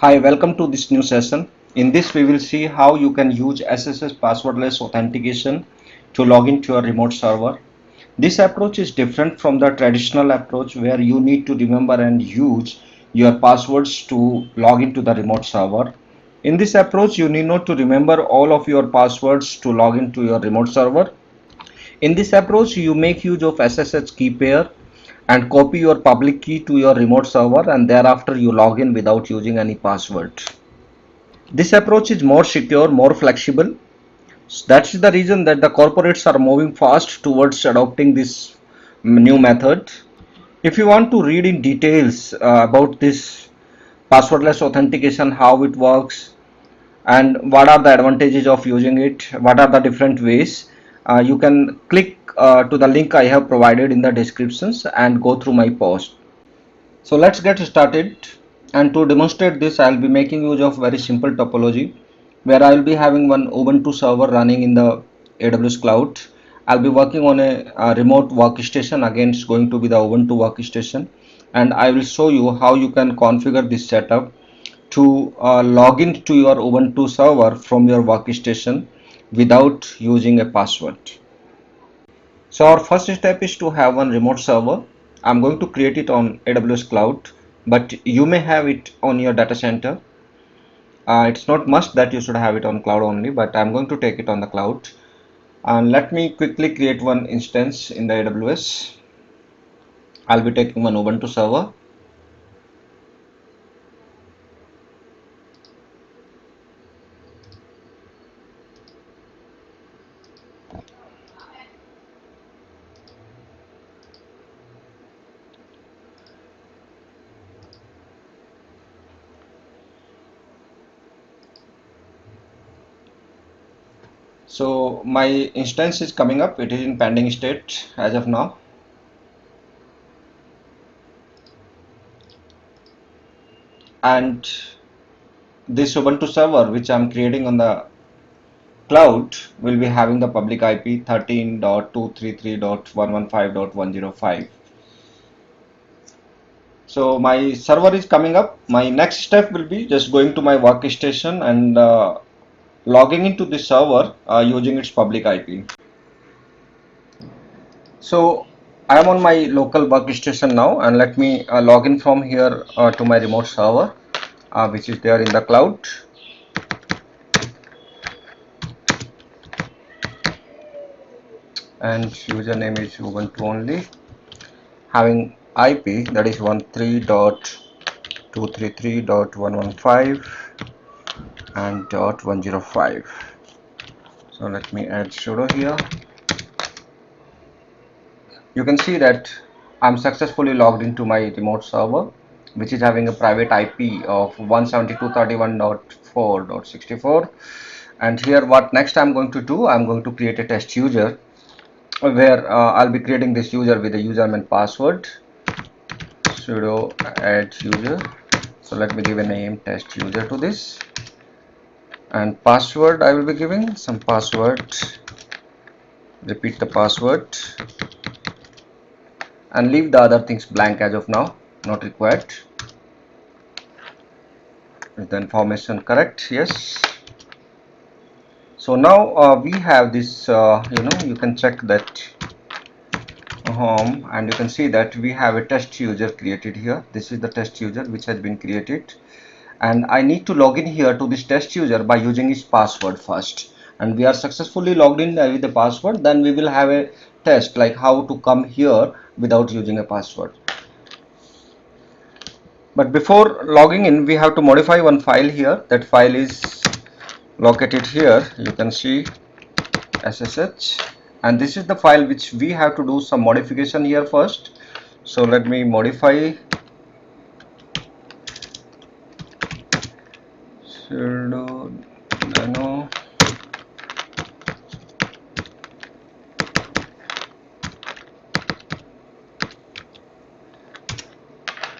Hi, welcome to this new session. In this, we will see how you can use SSH passwordless authentication to log into your remote server. This approach is different from the traditional approach where you need to remember and use your passwords to log into the remote server. In this approach, you need not to remember all of your passwords to log into your remote server. In this approach, you make use of SSH key pair and copy your public key to your remote server, and thereafter you log in without using any password. This approach is more secure, more flexible. That's the reason that the corporates are moving fast towards adopting this new method. If you want to read in details about this passwordless authentication, how it works, and what are the advantages of using it, what are the different ways, you can click to the link I have provided in the descriptions and go through my post. So let's get started, and to demonstrate this I'll be making use of very simple topology where I'll be having one Ubuntu server running in the AWS cloud. I'll be working on a remote workstation. Again, it's going to be the Ubuntu workstation, and I will show you how you can configure this setup to log into your Ubuntu server from your workstation without using a password. So our first step is to have one remote server. I'm going to create it on AWS cloud, but you may have it on your data center. It's not must that you should have it on cloud only, but I'm going to take it on the cloud. And let me quickly create one instance in the AWS. I'll be taking one Ubuntu server. So my instance is coming up. It is in pending state as of now. And this Ubuntu server which I'm creating on the cloud will be having the public IP 13.233.115.105. So my server is coming up. My next step will be just going to my workstation and logging into this server using its public IP. So I am on my local workstation now, and let me log in from here to my remote server which is there in the cloud. And username is Ubuntu only, having IP that is 13.233.115 and .105. So let me add sudo here. You can see that I'm successfully logged into my remote server, which is having a private IP of 172.31.4.64. And here what next I'm going to do, I'm going to create a test user where I'll be creating this user with a username and password. Sudo add user. So let me give a name test user to this, and password I will be giving some password. Repeat the password and leave the other things blank as of now, not required. Is the information correct? Yes. So now we have this, you can check that home, and you can see that we have a test user created here. This is the test user which has been created, and I need to log in here to this test user by using his password first, and we are successfully logged in with the password. Then we will have a test like how to come here without using a password. But before logging in, we have to modify one file here. That file is located here. You can see SSH, and this is the file which we have to do some modification here first. So let me modify sudo nano.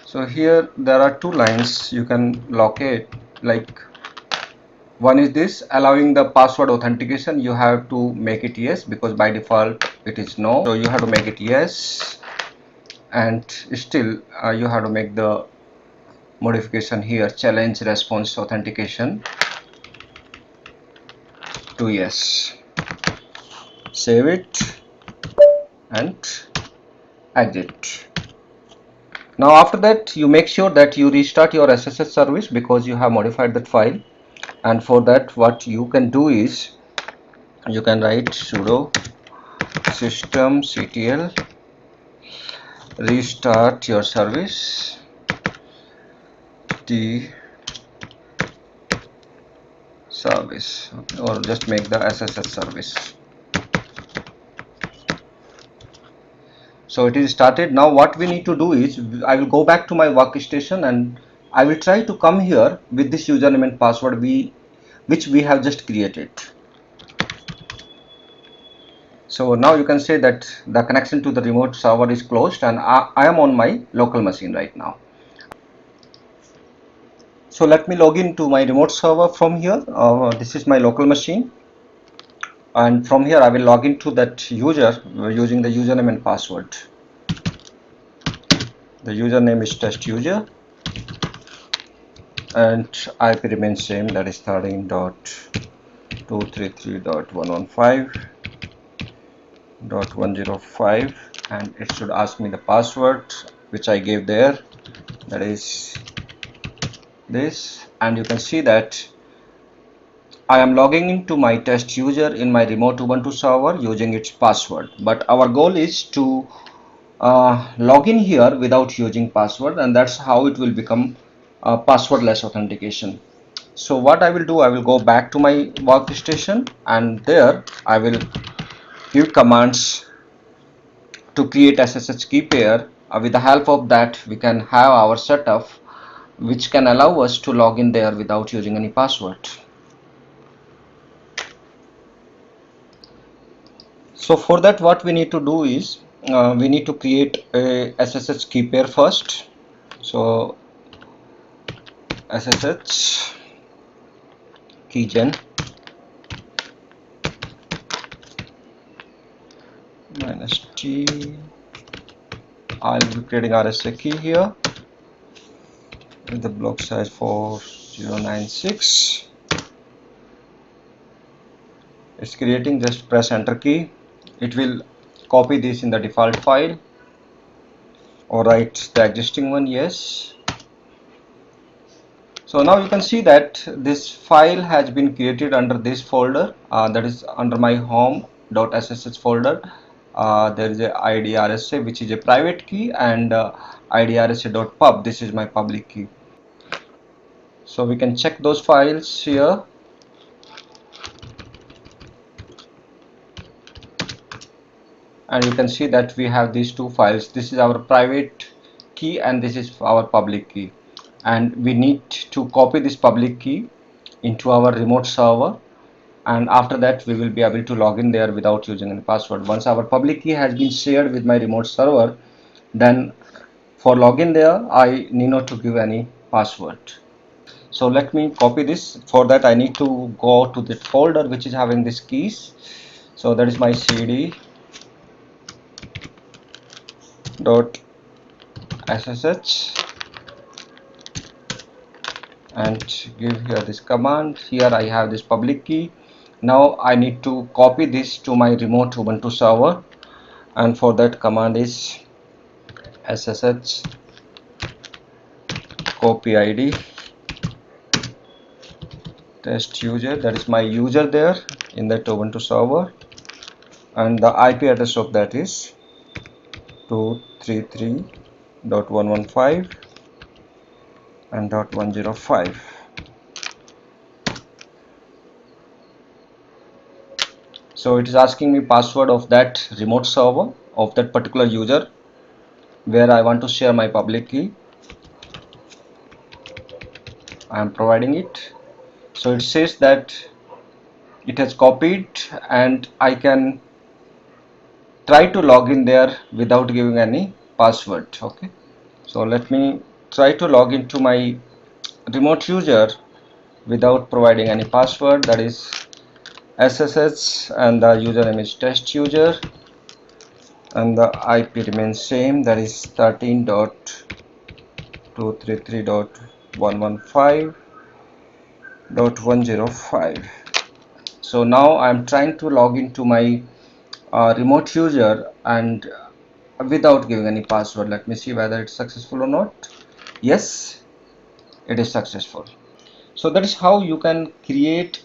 So here there are two lines you can locate, like one is this allowing the password authentication. You have to make it yes, because by default it is no, so you have to make it yes, and still you have to make the modification here, challenge response authentication to yes. Save it and exit. Now after that, you make sure that you restart your SSH service because you have modified that file. And for that, what you can do is you can write sudo systemctl restart your service the service, or just make the SSH service. So it is started. Now what we need to do is I will go back to my workstation and I will try to come here with this username and password which we have just created. So now you can say that the connection to the remote server is closed and I am on my local machine right now. So let me log into my remote server from here. This is my local machine, and from here I will log into that user using the username and password. The username is test user and IP remains same, that is 13.233.115.105, and it should ask me the password which I gave there, that is this. And you can see that I am logging into my test user in my remote Ubuntu server using its password, but our goal is to log in here without using password, and that's how it will become passwordless authentication. So what I will do, I will go back to my workstation and there I will give commands to create SSH key pair. With the help of that we can have our setup which can allow us to log in there without using any password. So for that what we need to do is we need to create a SSH key pair first. So SSH keygen -t. I'll be creating RSA key here with the block size 4096. It's creating, just press enter key. It will copy this in the default file or write the existing one, yes. So now you can see that this file has been created under this folder, that is under my home.ssh folder. There is a IDRSA which is a private key, and IDRSA.pub, this is my public key. So we can check those files here. And you can see that we have these two files. This is our private key and this is our public key, and we need to copy this public key into our remote server, and after that we will be able to log in there without using any password. Once our public key has been shared with my remote server, then for login there I need not to give any password. So let me copy this. For that I need to go to the folder which is having these keys. So that is my cd dot ssh and give here this command. Here I have this public key. Now I need to copy this to my remote Ubuntu server, and for that command is ssh copy id test user, that is my user there in that Ubuntu server, and the IP address of that is 233.115 and .105. So it is asking me password of that remote server of that particular user where I want to share my public key. I am providing it. So it says that it has copied and I can try to log in there without giving any password. Okay, so let me try to log into my remote user without providing any password, that is SSH, and the username is test user and the IP remains same, that is 13.233 233.115.105. So now I am trying to log into my remote user and without giving any password. Let me see whether it's successful or not. Yes, it is successful. So that is how you can create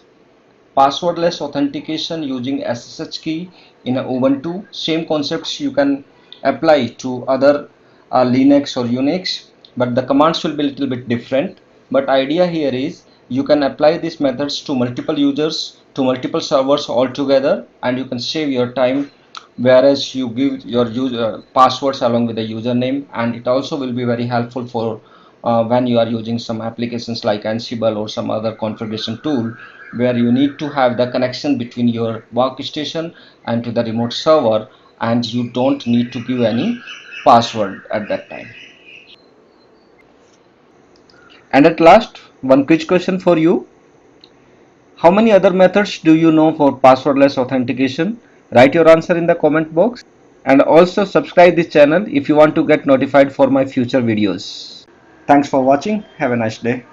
passwordless authentication using SSH key in a Ubuntu. Same concepts you can apply to other Linux or Unix, but the commands will be a little bit different. But idea here is you can apply these methods to multiple users, to multiple servers altogether, and you can save your time, whereas you give your user passwords along with the username. And it also will be very helpful for when you are using some applications like Ansible or some other configuration tool, where you need to have the connection between your workstation and to the remote server, and you don't need to give any password at that time. And at last, one quick question for you. How many other methods do you know for passwordless authentication? Write your answer in the comment box, and also subscribe this channel if you want to get notified for my future videos. Thanks for watching. Have a nice day.